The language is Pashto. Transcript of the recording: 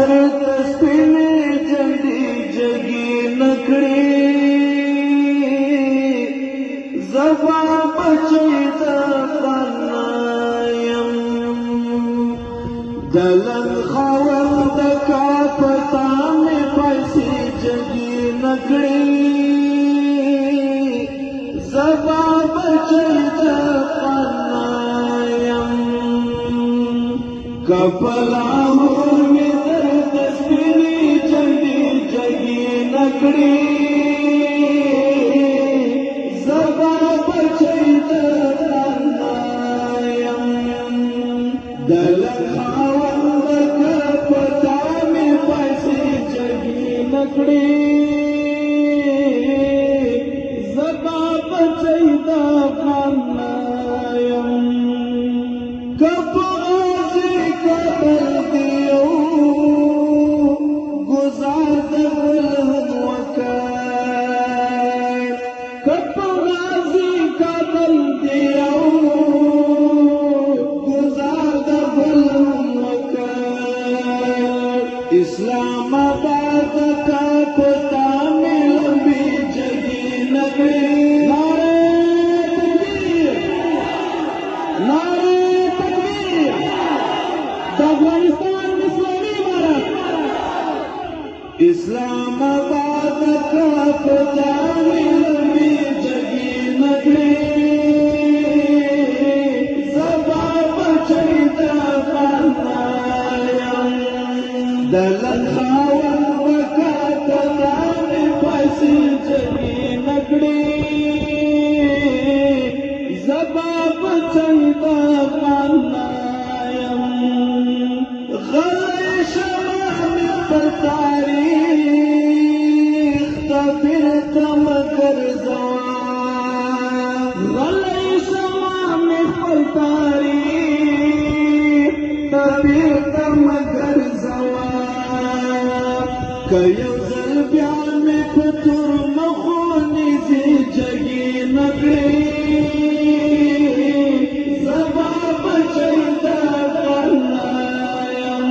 تسپینې جنډې جګې نکړې زما بچی د افغان یم د لنګ خاوند د کاپتا مې پیسې جګې نکړې زما بچی د افغان یم کپلا اسلام آباد کا پتا میں لمبی جگی نگری نعرہ تکبیر افغانستان اسلامی امارت اسلام آباد کا پتا میں لمبی جگی نگری دلن خاون وکاتا دامی پیسی جگی نکڑی زبا بچند افغان نایم غلی شوامی پر تاریخ تبیر تم گرزوان غلی شوامی پر تاریخ تبیر تم گرزوان کيو زل بیا میں پتر مخونی زی جگی نگری زبا بچی دا افغان یم